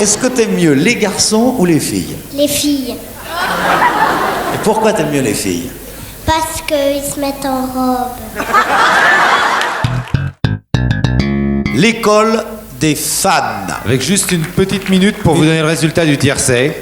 Est-ce que t'aimes mieux les garçons ou les filles? Les filles. Et pourquoi t'aimes mieux les filles? Parce qu'ils se mettent en robe. L'école des fans. Avec juste une petite minute pour vous donner le résultat du tiercé.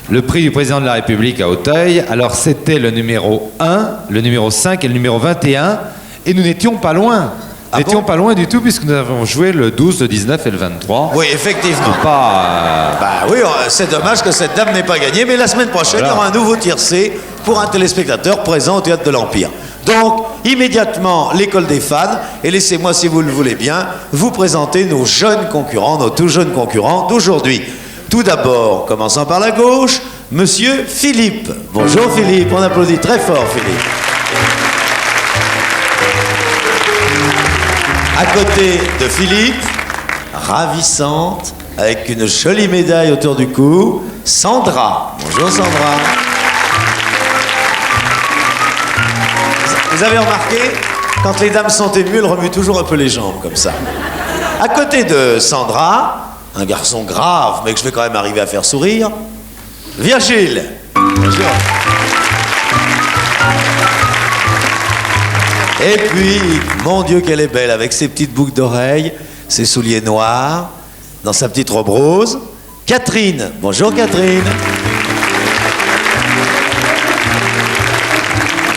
Le prix du président de la République à Auteuil. Alors c'était le numéro 1, le numéro 5 et le numéro 21. Et nous n'étions pas loin. Nous n'étions pas loin du tout puisque nous avons joué le 12, le 19 et le 23. Oui, effectivement. Pas... Bah oui, c'est dommage que cette dame n'ait pas gagné, mais la semaine prochaine, Voilà. il y aura un nouveau tiercé pour un téléspectateur présent au Théâtre de l'Empire. Donc, immédiatement, l'école des fans, et laissez-moi, si vous le voulez bien, vous présenter nos jeunes concurrents, nos tout jeunes concurrents d'aujourd'hui. Tout d'abord, commençant par la gauche, Monsieur Philippe. Bonjour Philippe, on applaudit très fort Philippe. À côté de Philippe, ravissante, avec une jolie médaille autour du cou, Sandra. Bonjour Sandra. Vous avez remarqué, quand les dames sont émues, elles remuent toujours un peu les jambes comme ça. À côté de Sandra, un garçon grave, mais que je vais quand même arriver à faire sourire, Virgile. Bonjour. Et puis, mon Dieu, qu'elle est belle, avec ses petites boucles d'oreilles, ses souliers noirs, dans sa petite robe rose, Catherine. Bonjour Catherine.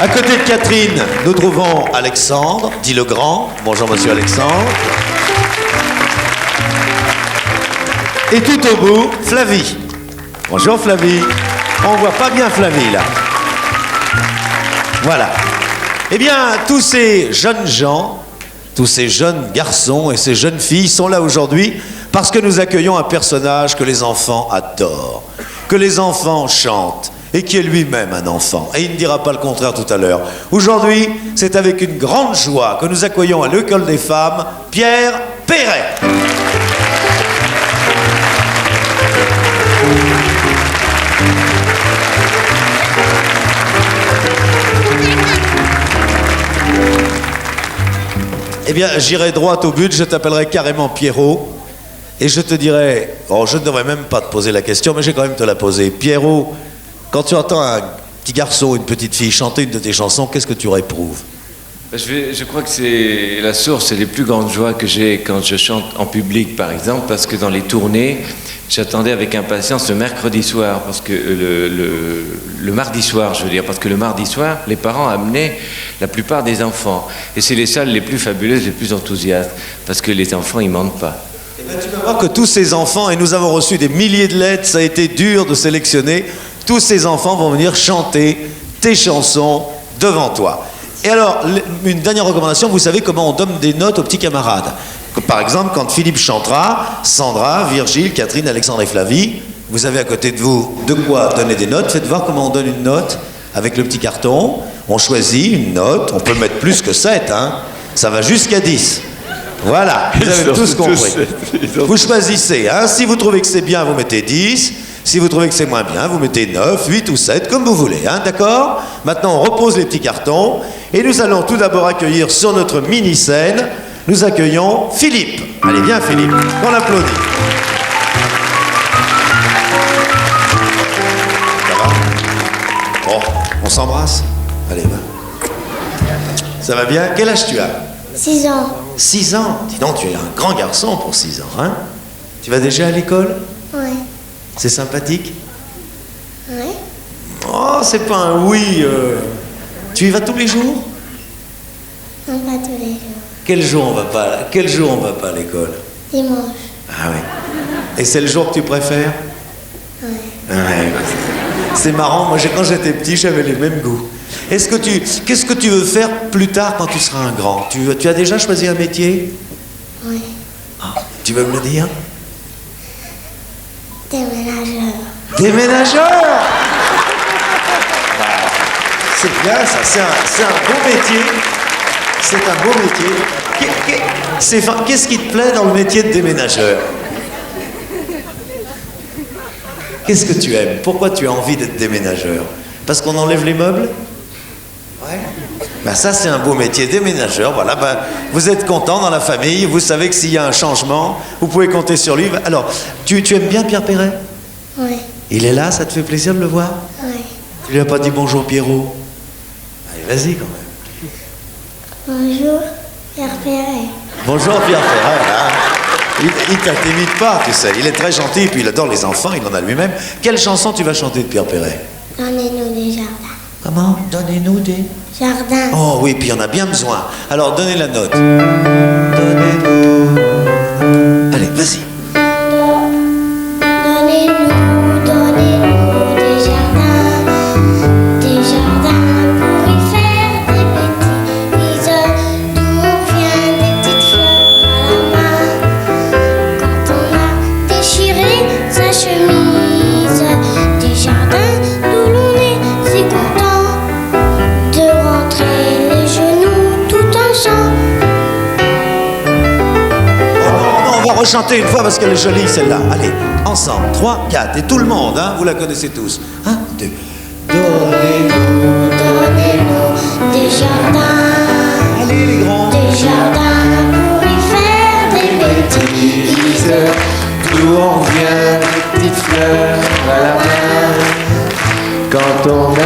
À côté de Catherine, nous trouvons Alexandre, dit le Grand. Bonjour monsieur Alexandre. Et tout au bout, Flavie. Bonjour Flavie. On voit pas bien Flavie là. Voilà. Eh bien, tous ces jeunes gens, tous ces jeunes garçons et ces jeunes filles sont là aujourd'hui parce que nous accueillons un personnage que les enfants adorent, que les enfants chantent et qui est lui-même un enfant. Et il ne dira pas le contraire tout à l'heure. Aujourd'hui, c'est avec une grande joie que nous accueillons à l'école des femmes Pierre Perret. Eh bien, j'irai droit au but, je t'appellerai carrément Pierrot, et je te dirai, oh, je ne devrais même pas te poser la question, mais je vais quand même te la poser. Pierrot, quand tu entends un petit garçon ou une petite fille chanter une de tes chansons, qu'est-ce que tu réprouves? Je crois que c'est la source et les plus grandes joies que j'ai quand je chante en public, par exemple, parce que dans les tournées, j'attendais avec impatience le mercredi soir, parce que le mardi soir, je veux dire, parce que le mardi soir, les parents amenaient la plupart des enfants. Et c'est les salles les plus fabuleuses, les plus enthousiastes, parce que les enfants, ils mentent pas. Eh bien, tu vas voir que tous ces enfants, et nous avons reçu des milliers de lettres, ça a été dur de sélectionner, tous ces enfants vont venir chanter tes chansons devant toi. Et alors, une dernière recommandation, vous savez comment on donne des notes aux petits camarades. Par exemple, quand Philippe chantera, Sandra, Virgile, Catherine, Alexandre et Flavie, vous avez à côté de vous de quoi donner des notes. Faites voir comment on donne une note avec le petit carton. On choisit une note, on peut mettre plus que 7, hein. Ça va jusqu'à 10. Voilà, vous avez tous compris. Vous choisissez, hein. Si vous trouvez que c'est bien, vous mettez 10. Si vous trouvez que c'est moins bien, vous mettez 9, 8 ou 7, comme vous voulez, hein, d'accord? Maintenant, on repose les petits cartons et nous allons tout d'abord accueillir sur notre mini-scène, nous accueillons Philippe. Allez, viens Philippe, on applaudit. Ça va? Bon, on s'embrasse? Allez, va. Ça va bien? Quel âge tu as? 6 ans. 6 ans? Dis donc, tu es un grand garçon pour 6 ans, hein? Tu vas déjà à l'école? Ouais. C'est sympathique? Ouais. Oh, c'est pas un oui. Tu y vas tous les jours? Non, pas tous les jours. Quel jour on va pas à l'école? Dimanche. Ah oui. Et c'est le jour que tu préfères? Ouais. Ouais. C'est marrant, moi quand j'étais petit, j'avais les mêmes goûts. Qu'est-ce que tu veux faire plus tard quand tu seras un grand? Tu as déjà choisi un métier? Oui. Ah, tu veux me le dire? Déménageur. Déménageur! C'est bien ça, c'est un beau métier. C'est un beau métier. Qu'est-ce qui te plaît dans le métier de déménageur? Qu'est-ce que tu aimes? Pourquoi tu as envie d'être déménageur? Parce qu'on enlève les meubles? Ouais. Ben ça, c'est un beau métier, déménageur. Voilà, ben, vous êtes content dans la famille, vous savez que s'il y a un changement, vous pouvez compter sur lui. Alors, tu aimes bien Pierre Perret? Oui. Il est là, ça te fait plaisir de le voir? Oui. Tu lui as pas dit bonjour Pierrot? Allez, vas-y quand même. Bonjour, Pierre Perret. Bonjour Pierre Perret, hein. Il t'imite pas, tu sais. Il est très gentil, puis il adore les enfants, il en a lui-même. Quelle chanson tu vas chanter de Pierre Perret? Donnez-nous des jardins. Comment? Donnez-nous des... Jardins. Oh oui, puis il y en a bien besoin. Alors, donnez la note. Donnez-nous... Allez, vas-y. Donnez-nous des jardins pour y faire des bêtises, d'où viennent des petites fleurs à la main. Quand on a déchiré sa chemise, des jardins d'où l'on est si content de rentrer les genoux tout ensemble. On va rechanter une fois parce qu'elle est jolie celle-là. Allez, ensemble, 3, 4, et tout le monde, hein, vous la connaissez tous. 1, 2. Donnez-nous Des jardins, Allez les grands. des jardins pour y faire des bêtises. D'où on vient, des petites fleurs à la main. Quand on a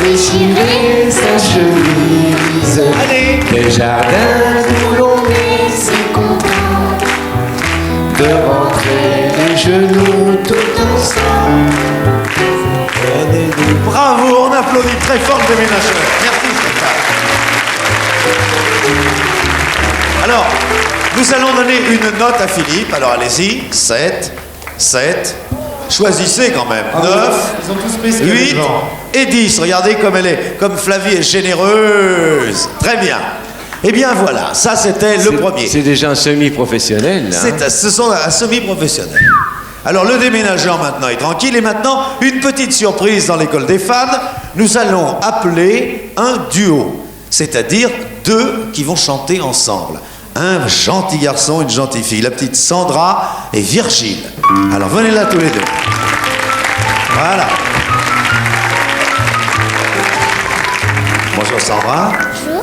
déchiré sa chemise, Allez. les jardins d'où l'on est si content de rentrer les genoux tout ensemble. Donnez-nous. Bravo, on applaudit très fort le déménageur. Merci Stéphane. Alors, nous allons donner une note à Philippe. Alors allez-y, 7, 7. Choisissez quand même. 9, Ils ont tous pris ce qu'il y a 8 devant. et 10. Regardez comme elle est, comme Flavie est généreuse. Très bien. Eh bien voilà, ça c'était le premier. C'est déjà un semi-professionnel, là. Ce sont un semi-professionnel. Alors le déménageur maintenant est tranquille et maintenant une petite surprise dans l'école des fans. Nous allons appeler un duo, c'est-à-dire deux qui vont chanter ensemble. Un gentil garçon, une gentille fille, la petite Sandra et Virgile. Alors venez là tous les deux. Voilà. Bonjour Sandra. Bonjour.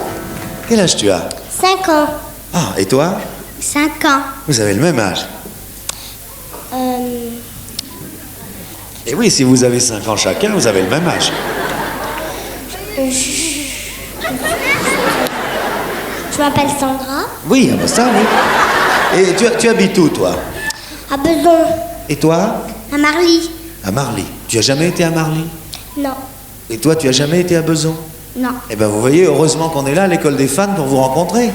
Quel âge tu as? 5 ans. Ah, et toi? 5 ans. Vous avez le même âge. Et oui, si vous avez 5 ans chacun, vous avez le même âge. Je m'appelle Sandra. Oui, ah bah ça, oui. Et tu habites où, toi? À Beson. Et toi? À Marly. À Marly. Tu as jamais été à Marly? Non. Et toi, tu as jamais été à Beson? Non. Eh bien, vous voyez, heureusement qu'on est là, à l'école des fans, pour vous rencontrer.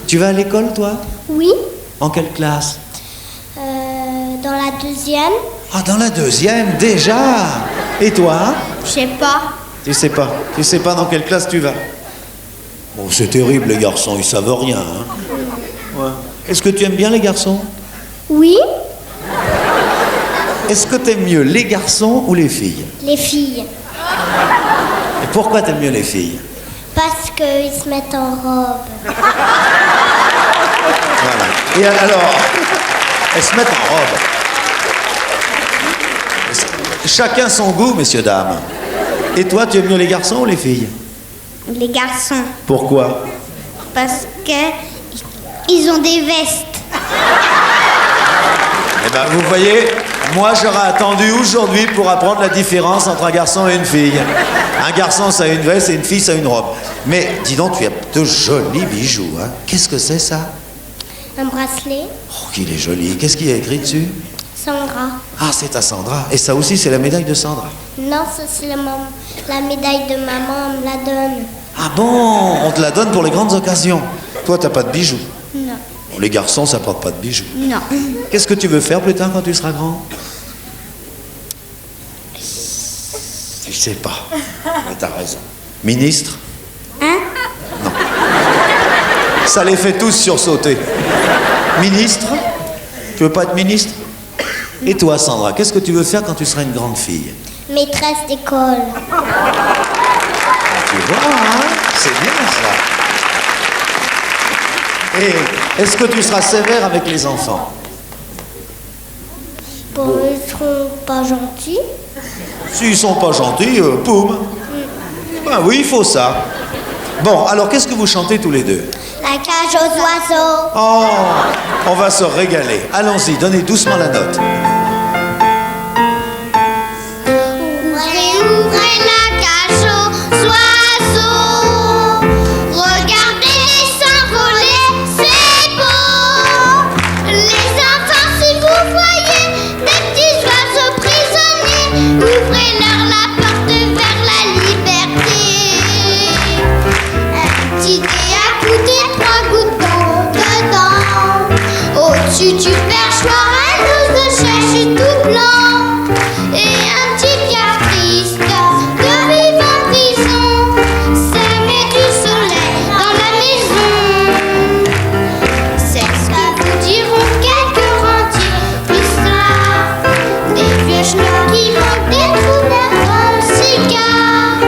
Tu vas à l'école, toi? Oui. En quelle classe? Dans la 2e. Ah, dans la 2e, déjà. Et toi? Je sais pas. Tu sais pas. Tu sais pas dans quelle classe tu vas? Bon, c'est terrible, les garçons, ils savent rien. Hein. Ouais. Est-ce que tu aimes bien les garçons? Oui. Est-ce que tu aimes mieux les garçons ou les filles? Les filles. Et pourquoi t'aimes mieux les filles? Parce qu'ils se mettent en robe. Voilà. Et alors, elles se mettent en robe. Chacun son goût, messieurs, dames. Et toi, tu aimes mieux les garçons ou les filles? Les garçons. Pourquoi? Parce que ils ont des vestes. Eh bien, vous voyez, moi, j'aurais attendu aujourd'hui pour apprendre la différence entre un garçon et une fille. Un garçon, ça a une veste et une fille, ça a une robe. Mais dis donc, tu as de jolis bijoux, hein? Qu'est-ce que c'est, ça? Un bracelet. Oh, qu'il est joli. Qu'est-ce qu'il y a écrit dessus? Sandra. Ah, c'est ta Sandra. Et ça aussi, c'est la médaille de Sandra. Non, ça c'est la médaille de maman, on me la donne. Ah bon? On te la donne pour les grandes occasions. Toi, t'as pas de bijoux. Non. Bon, les garçons, ça porte pas de bijoux. Non. Qu'est-ce que tu veux faire plus tard quand tu seras grand? Je sais pas. Mais t'as raison. Ministre? Hein? Non. Ça les fait tous sursauter. Ministre? Tu veux pas être ministre? Et toi, Sandra, qu'est-ce que tu veux faire quand tu seras une grande fille? Maîtresse d'école. Tu vois, hein? C'est bien ça. Et est-ce que tu seras sévère avec les enfants? Bon, ils seront pas gentils. S'ils sont pas gentils, poum. Ben oui, il faut ça. Bon, alors qu'est-ce que vous chantez tous les deux? La cage aux oiseaux. Oh, on va se régaler. Allons-y, donnez doucement la note. Ouvrez la cage aux oiseaux. Regardez-les s'envoler, c'est beau. Les enfants, si vous voyez des petits oiseaux prisonniers, ouvrez-leur la porte vers la liberté. Un petit dé à goûter, 3 gouttes d'eau dedans. Au-dessus du perchoir, un os de chèche tout blanc. Et un petit pierre triste de vivre en prison. S'aimer du soleil dans la maison. C'est ce que vous diront quelques rentiers plus tard. Des vieux chenaux qui manquent des trous d'un cigare.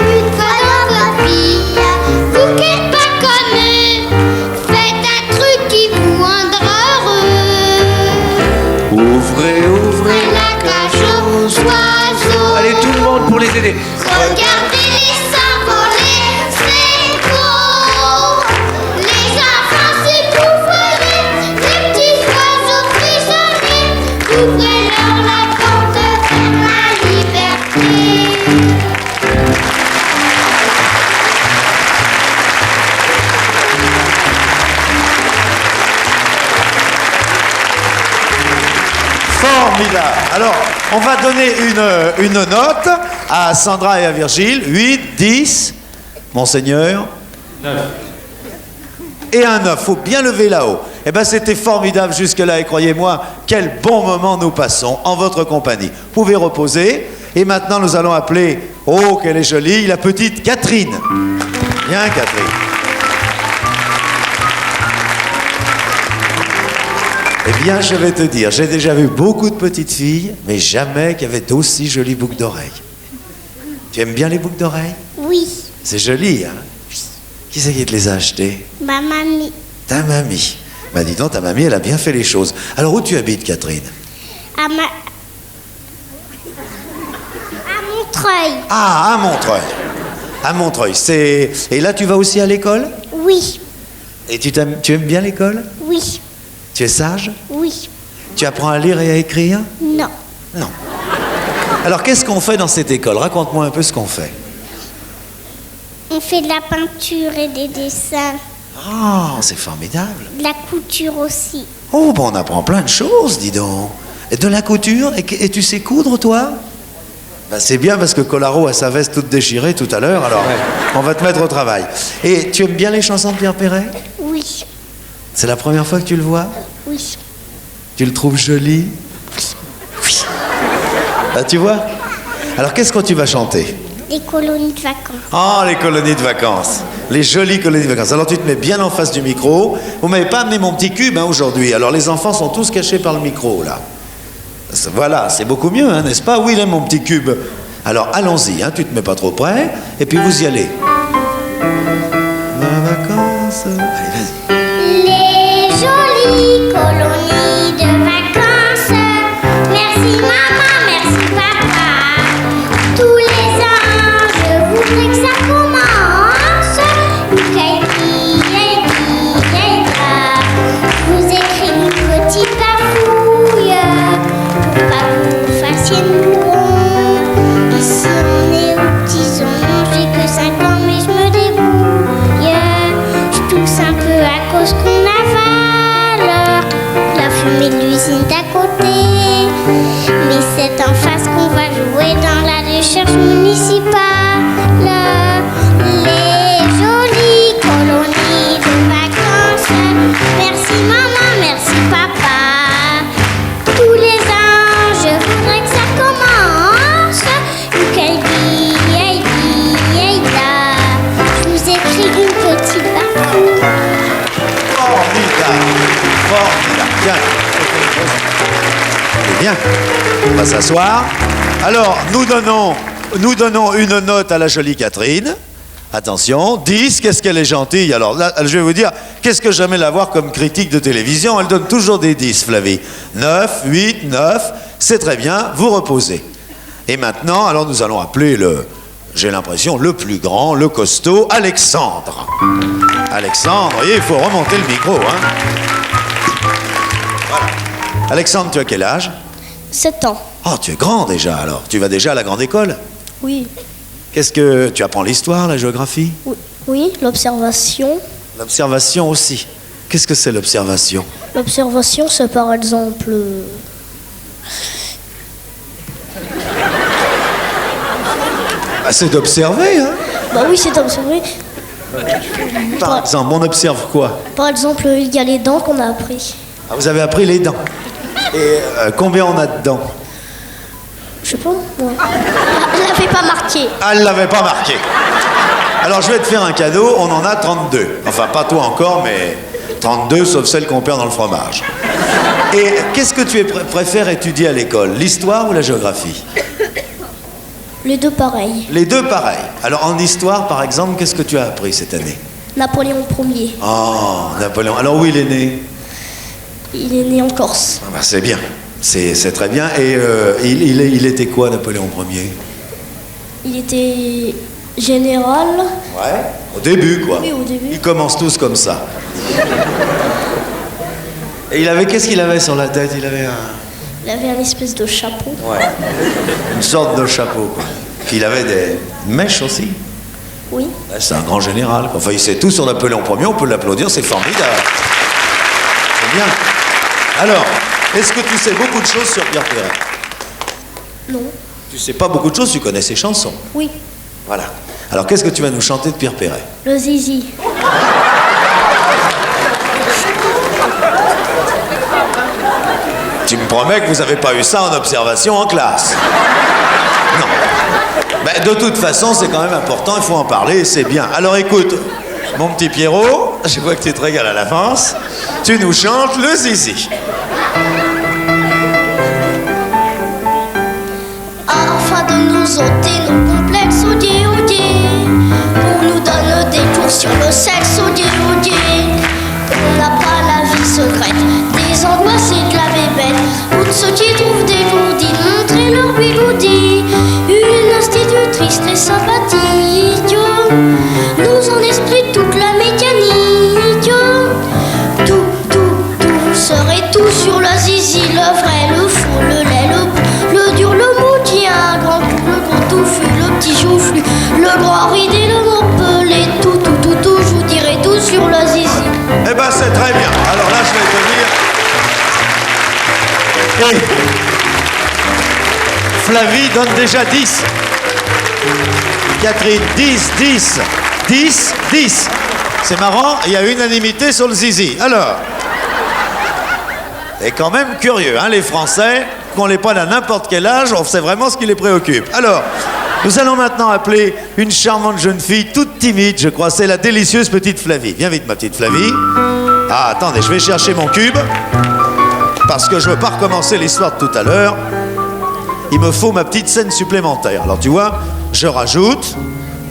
Une fois dans votre vie, vous qui n'êtes pas connu, faites un truc qui vous rendra heureux. Ouvrez, ouvrez La cage aux oiseaux. Allez, tout le monde pour les aider. Regardez-les s'envoler, c'est beau. Les enfants, si vous voyez des petits oiseaux prisonniers, ouvrez-leur la porte vers la liberté. Formidable. Alors, on va donner une note à Sandra et à Virgile. 8, 10. Monseigneur. 9. Et un 9. Faut bien lever là-haut. Eh bien, c'était formidable jusque-là. Et croyez-moi, quel bon moment nous passons en votre compagnie. Vous pouvez reposer. Et maintenant, nous allons appeler, oh, qu'elle est jolie, la petite Catherine. Viens, Catherine. Eh bien, je vais te dire, j'ai déjà vu beaucoup de petites filles, mais jamais qui avaient d'aussi jolies boucles d'oreilles. Tu aimes bien les boucles d'oreilles? Oui, C'est joli, hein? Qui c'est qui te les a achetées? ma mamie. Ta mamie. Bah dis donc, ta mamie, elle a bien fait les choses. Alors, où tu habites, Catherine? À Montreuil. Ah, à Montreuil. À Montreuil. Et là, tu vas aussi à l'école? Oui, Et tu aimes bien l'école? oui, Tu es sage? oui. Tu apprends à lire et à écrire? Non. Non. Alors, qu'est-ce qu'on fait dans cette école? Raconte-moi un peu ce qu'on fait. On fait de la peinture et des dessins, Oh, c'est formidable. de la couture aussi. Oh, bon, on apprend plein de choses, dis donc. Et de la couture, et tu sais coudre, toi? Ben, c'est bien parce que Colaro a sa veste toute déchirée tout à l'heure, alors on va te mettre au travail. Et tu aimes bien les chansons de Pierre Perret? Oui, C'est la première fois que tu le vois? oui. Tu le trouves joli? Oui. Ah, tu vois? Alors, qu'est-ce que tu vas chanter? Des colonies de vacances. Oh, les colonies de vacances. Les jolies colonies de vacances. Alors, tu te mets bien en face du micro. Vous m'avez pas amené mon petit cube, hein, aujourd'hui. Alors, les enfants sont tous cachés par le micro, là. Voilà, c'est beaucoup mieux, hein, n'est-ce pas? Oui, il aime mon petit cube. Alors, allons-y, hein, tu te mets pas trop près, et puis vous y allez. Vacances. Allez, vas-y. Les jolies colonies de vacances. Merci maman, merci papa. Tous les ans, je voudrais que ça commence. Je vous écris une petite bafouille pour pas que vous fassiez une bourron. Ici on est aux petits oignons, j'ai que 5 ans mais je me débrouille. Je tousse un peu à cause qu'on avale la fumée de l'usine d'à côté. Mais c'est en face qu'on va jouer dans la recherche municipale. Les jolies colonies de vacances. Merci maman, merci papa. Tous les ans, je voudrais que ça commence. Je vous écris une petite bafouille. Formidable. Formidable. Bien. C'est bien. On va s'asseoir. Alors, nous donnons une note à la jolie Catherine. Attention, 10, qu'est-ce qu'elle est gentille. Alors là, je vais vous dire, qu'est-ce que j'aime la voir comme critique de télévision? Elle donne toujours des 10, Flavie. 9, 8, 9, c'est très bien, vous reposez. Et maintenant, alors nous allons appeler j'ai l'impression, le plus grand, le costaud, Alexandre. Alexandre, voyez, il faut remonter le micro, hein. Voilà. Alexandre, tu as quel âge? 7 ans. Oh, tu es grand déjà, alors. Tu vas déjà à la grande école? Oui. Qu'est-ce que... Tu apprends l'histoire, la géographie? Oui, l'observation. L'observation aussi. Qu'est-ce que c'est l'observation? L'observation, c'est par exemple... Bah, c'est d'observer, hein. Bah oui, c'est d'observer. Par exemple, on observe quoi? Par exemple, il y a les dents qu'on a appris. Ah, vous avez appris les dents. Et combien on a de dents? Je sais pas, moi. Elle l'avait pas marqué. Ah, elle l'avait pas marqué. Alors, je vais te faire un cadeau, on en a 32. Enfin, pas toi encore, mais 32, sauf celle qu'on perd dans le fromage. Et qu'est-ce que tu préfères étudier à l'école? L'histoire ou la géographie? Les deux pareils. Les deux pareils. Alors, en histoire, par exemple, qu'est-ce que tu as appris cette année? Napoléon Ier. Oh, Napoléon. Alors, où il est né? Il est né en Corse. Ah bah, c'est bien. C'est très bien. Et il était quoi, Napoléon Ier? Il était général. Ouais. Au début, quoi. Oui, au début. Ils commencent tous comme ça. Et qu'est-ce qu'il avait sur la tête? Il avait Il avait un espèce de chapeau. Ouais. Une sorte de chapeau, quoi. Puis il avait des mèches aussi. Oui. Ouais, c'est un grand général, quoi. Enfin, il sait tout sur Napoléon Ier, on peut l'applaudir, c'est formidable. C'est bien. Alors, est-ce que tu sais beaucoup de choses sur Pierre Perret? Non. Tu sais pas beaucoup de choses, tu connais ses chansons. Oui. Voilà. Alors, qu'est-ce que tu vas nous chanter de Pierre Perret? Le zizi. Tu me promets que vous n'avez pas eu ça en observation en classe? Non. Ben, de toute façon, c'est quand même important, il faut en parler, c'est bien. Alors écoute, mon petit Pierrot, je vois que tu te régales à l'avance, tu nous chantes le zizi. Afin de nous ôter nos complexes, odier, on nous donne des cours sur le sexe, odier. On n'a pas la vie secrète, des angoisses et de la bébête. Pour ceux qui trouvent des gourdis, montrer leur bigoudi. Une institutrice très sympathique nous en explique toute la mécanique. Tout serait tout sur le zizi, le vrai, le faux, le lait, le dur, le mou qui a un grand cul, le gros touffu, le petit joufflu, le grand ridé, le morpelé, tout, je vous dirai tout sur le zizi. Eh ben c'est très bien. Alors là, je vais te dire... Et Flavie donne déjà 10. Catherine, 10. C'est marrant, il y a unanimité sur le zizi. Alors, c'est quand même curieux, hein, les Français, qu'on les prenne à n'importe quel âge, on sait vraiment ce qui les préoccupe. Alors, nous allons maintenant appeler une charmante jeune fille, toute timide, je crois, c'est la délicieuse petite Flavie. Viens vite, ma petite Flavie. Ah, attendez, je vais chercher mon cube, parce que je ne veux pas recommencer l'histoire de tout à l'heure. Il me faut ma petite scène supplémentaire. Alors, tu vois, je rajoute,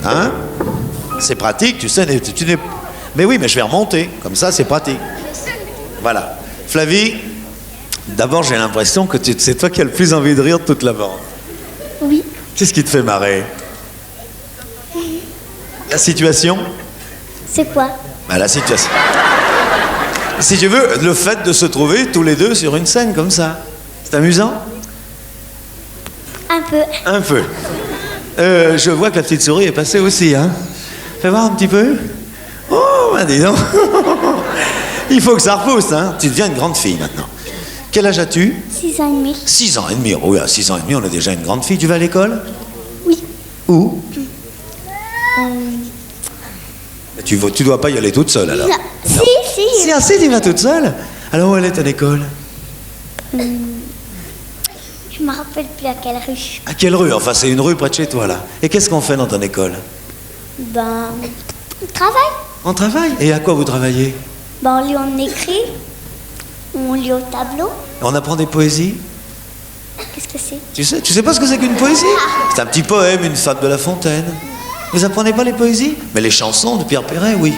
hein, c'est pratique, tu sais, tu n'es... Mais oui, mais je vais remonter, comme ça, c'est pratique. Voilà. Flavie, d'abord, j'ai l'impression que c'est toi qui as le plus envie de rire de toute la bande. Oui. Qu'est-ce qui te fait marrer? La situation? C'est quoi? Bah, la situation. Si tu veux, le fait de se trouver tous les deux sur une scène comme ça. C'est amusant? Un peu. Un peu. Je vois que la petite souris est passée aussi, hein? Fais voir un petit peu. Oh, bah dis donc. Il faut que ça repousse, hein? Tu deviens une grande fille maintenant. Quel âge as-tu? 6 ans et demi. 6 ans et demi. Oh, oui, à 6 ans et demi, on est déjà une grande fille. Tu vas à l'école? Oui. Où? Tu dois pas y aller toute seule, alors? Non. Si. Si, tu vas toute seule? Alors, où elle est ton école? Je me rappelle plus à quelle rue. À quelle rue? Enfin, c'est une rue près de chez toi, là. Et qu'est-ce qu'on fait dans ton école? Ben, on travaille. On travaille. Et à quoi vous travaillez? Ben, on lit, on écrit. On lit au tableau. On apprend des poésies? Qu'est-ce que c'est? Tu sais pas ce que c'est qu'une poésie? C'est un petit poème, une fable de La Fontaine. Vous apprenez pas les poésies? Mais les chansons de Pierre Perret, oui.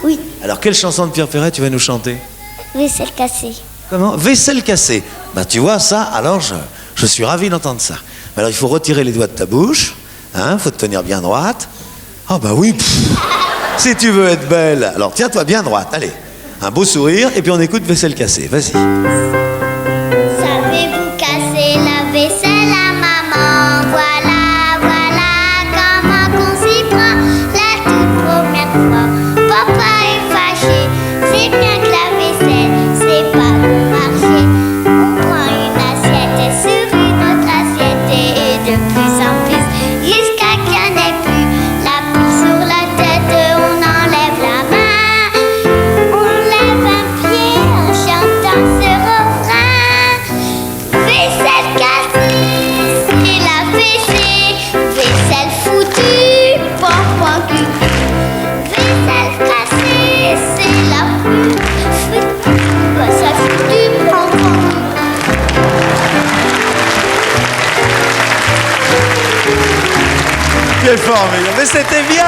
Oui. Alors, quelle chanson de Pierre Perret tu vas nous chanter? Vaisselle cassée. Comment? Vaisselle cassée. Bah, tu vois, ça, alors je suis ravi d'entendre ça. Mais alors, il faut retirer les doigts de ta bouche, Hein, faut te tenir bien droite. Ah bah oui, si tu veux être belle, alors tiens-toi bien droite, allez. Un beau sourire, et puis on écoute Vaisselle cassée, vas-y. Savez-vous casser la vaisselle à maman? Voilà, voilà comment qu'on s'y prend. La toute première fois, papa est fâché. C'est bien que la vaisselle, c'est pas bon marché. On prend une assiette et sur une autre assiette et de plus en plus, jusqu'à qu'il n'y en ait plus. La pluie sur la tête, on enlève la main. On lève un pied en chantant ce refrain. Vaisselle cassée, c'est la fessée. Vaisselle foutue, pom cul. Vaisselle cassée, c'est la foutue. Vaisselle foutue, pom cul. Tu es formidable, mais c'était bien.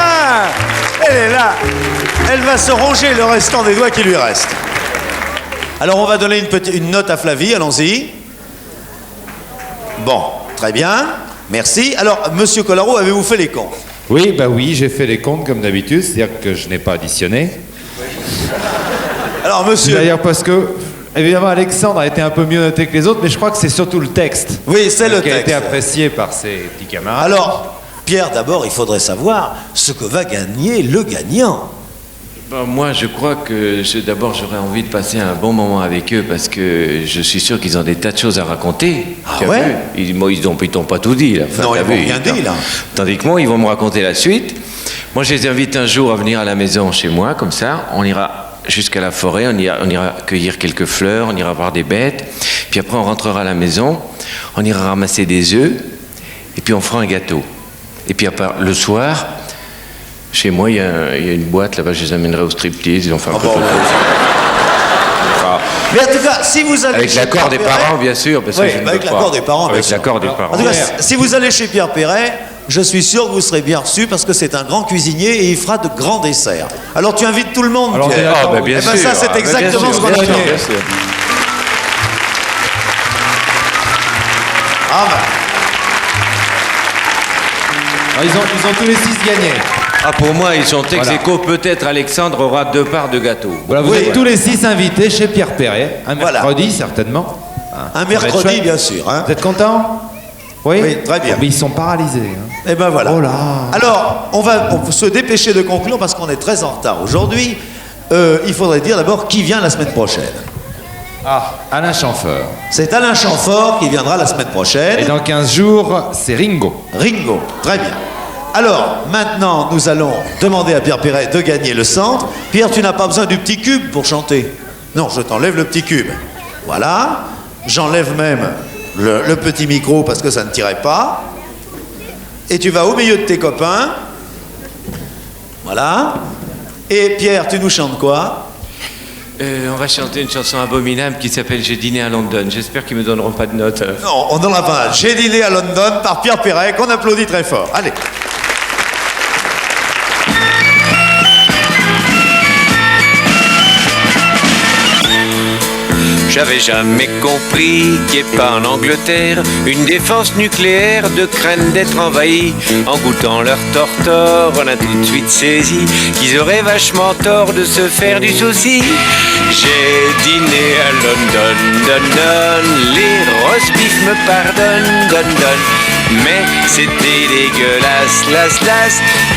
Elle est là. Elle va se ronger le restant des doigts qui lui restent. Alors on va donner une note à Flavie, allons-y. Bon, très bien, merci. Alors, Monsieur Collaro, avez-vous fait les comptes? Oui, bah oui, j'ai fait les comptes comme d'habitude, c'est-à-dire que je n'ai pas additionné. Alors, monsieur... D'ailleurs, parce que, évidemment, Alexandre a été un peu mieux noté que les autres, mais je crois que c'est surtout le texte. Oui, c'est le qui a texte. été apprécié par ses petits camarades. Alors, Pierre, d'abord, il faudrait savoir ce que va gagner le gagnant. Ben, moi, je crois que d'abord, j'aurais envie de passer un bon moment avec eux parce que je suis sûr qu'ils ont des tas de choses à raconter. Ah Tu as ouais vu? Moi, ils t'ont pas tout dit. Là. Enfin, Non, t'as ils m'ont vu, rien dit, là. Tandis que moi, ils vont me raconter la suite. Moi, je les invite un jour à venir à la maison chez moi, comme ça. On ira jusqu'à la forêt, on ira cueillir quelques fleurs, on ira voir des bêtes. Puis après, on rentrera à la maison, on ira ramasser des œufs, et puis on fera un gâteau. Et puis après, le soir... Chez moi, il y a une boîte, là-bas, je les amènerai au striptease, ils ont fait un peu de choses. Mais en tout cas, si vous allez Avec chez l'accord Pierre des Perret- parents, bien sûr. Parce Oui, que je ne avec peux pas. l'accord des parents, bien Avec sûr. l'accord des parents. En tout cas, si vous allez chez Pierre Perret, je suis sûr que vous serez bien reçu parce que c'est un grand cuisinier et il fera de grands desserts. Alors tu invites tout le monde, Alors, Pierre. Ah, ben, bien Eh ben, sûr. ça, c'est Ah, ben, exactement bien ce sûr, qu'on a bien sûr, fait. bien sûr. Ah ben, Alors, ils ont tous les 6 gagnés. Ah, pour moi, ils sont ex Voilà. aequo. Peut-être Alexandre aura 2 parts de gâteau. Voilà, vous Oui. êtes tous les 6 invités chez Pierre Perret, un Voilà. mercredi certainement. Hein, un ça va être mercredi, chouette. bien sûr. Hein. Vous êtes contents? Oui. Oui, très bien. Ah, mais ils sont paralysés. Hein. Et ben voilà. Oh là. Alors, on va se dépêcher de conclure parce qu'on est très en retard aujourd'hui. Il faudrait dire d'abord qui vient la semaine prochaine. Ah, Alain Chamfort. C'est Alain Chamfort qui viendra la semaine prochaine. Et dans 15 jours, c'est Ringo. Ringo, très bien. Alors, maintenant, nous allons demander à Pierre Perret de gagner le centre. Pierre, tu n'as pas besoin du petit cube pour chanter. Non, je t'enlève le petit cube. Voilà. J'enlève même le petit micro parce que ça ne tirait pas. Et tu vas au milieu de tes copains. Voilà. Et Pierre, tu nous chantes quoi? On va chanter une chanson abominable qui s'appelle J'ai dîné à London. J'espère qu'ils me donneront pas de notes. Non, on en a pas. J'ai dîné à London par Pierre Perret, qu'on applaudit très fort. Allez. J'avais jamais compris qu'il n'y ait pas en Angleterre une défense nucléaire de crainte d'être envahi. En goûtant leur tortor, on a tout de suite saisi qu'ils auraient vachement tort de se faire du souci. J'ai dîné à London, London, les roast-beef me pardonnent, London. Mais c'était dégueulasse, las,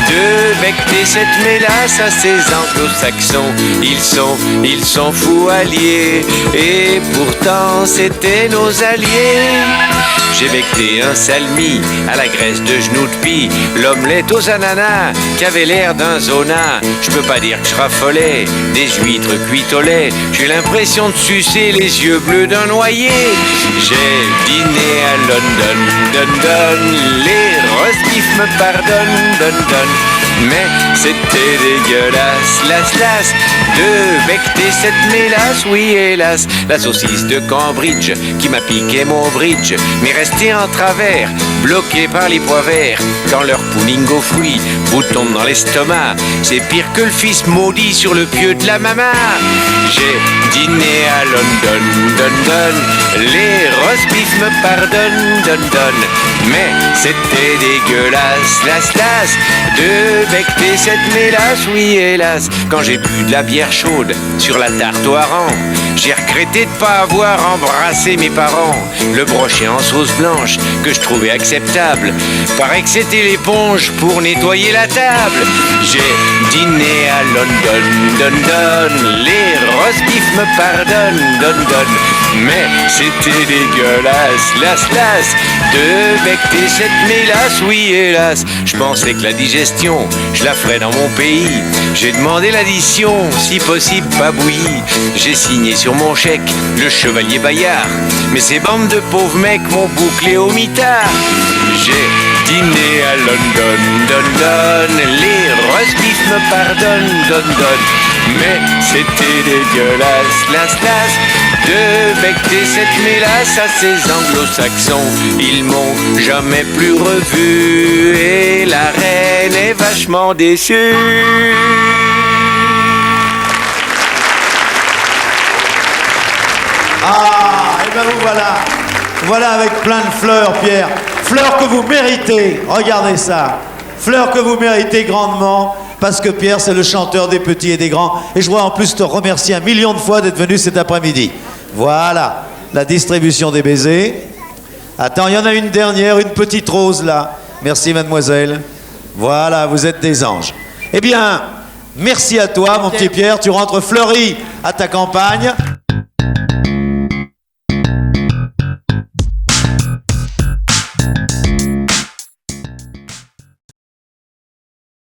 de becter cette mélasse à ces anglo-saxons. Ils sont fous alliés, et pourtant c'était nos alliés. J'ai becté un salmi à la graisse de genoux de pie, l'omelette aux ananas qui avait l'air d'un zona. Je peux pas dire que je raffolais des huîtres cuites au lait, j'ai l'impression de sucer les yeux bleus d'un noyer. J'ai dîné à London, London, les roast-beef me pardonnent, London. Mais c'était dégueulasse, las, de becter cette mélasse, oui hélas. La saucisse de Cambridge qui m'a piqué mon bridge m'est restée en travers, bloquée par les pois verts. Quand leur pudding aux fruits vous tombe dans l'estomac, c'est pire que le fils maudit sur le pieu de la maman. J'ai dîné à London, London, les roast-beef me pardonnent, London. Mais c'était dégueulasse, las, de becter cette mélasse, oui hélas. Quand j'ai bu de la bière chaude sur la tarte au hareng, j'ai regretté de pas avoir embrassé mes parents. Le brochet en sauce blanche que je trouvais acceptable, paraît que c'était l'éponge pour nettoyer la table. J'ai dîné à London, les roast beef me pardonnent, mais c'était dégueulasse, las, de becter cette mélasse, oui hélas. Je pensais que la digestion, je la ferais dans mon pays. J'ai demandé l'addition, si possible pas bouillie. J'ai signé sur mon chèque le chevalier Bayard, mais ces bandes de pauvres mecs m'ont bouclé au mitard. J'ai dîné à London, les roast beef me pardonnent, mais c'était dégueulasse, las, de becter cette mélasse à ces anglo-saxons. Ils m'ont jamais plus revu et la reine est vachement déçue. Ah, et ben vous voilà. Voilà avec plein de fleurs, Pierre. Fleurs que vous méritez. Regardez ça. Fleurs que vous méritez grandement. Parce que Pierre, c'est le chanteur des petits et des grands. Et je voudrais en plus te remercier 1 million de fois d'être venu cet après-midi. Voilà, la distribution des baisers. Attends, il y en a une dernière, une petite rose là. Merci mademoiselle. Voilà, vous êtes des anges. Eh bien, merci à toi mon petit Pierre. Tu rentres fleuri à ta campagne.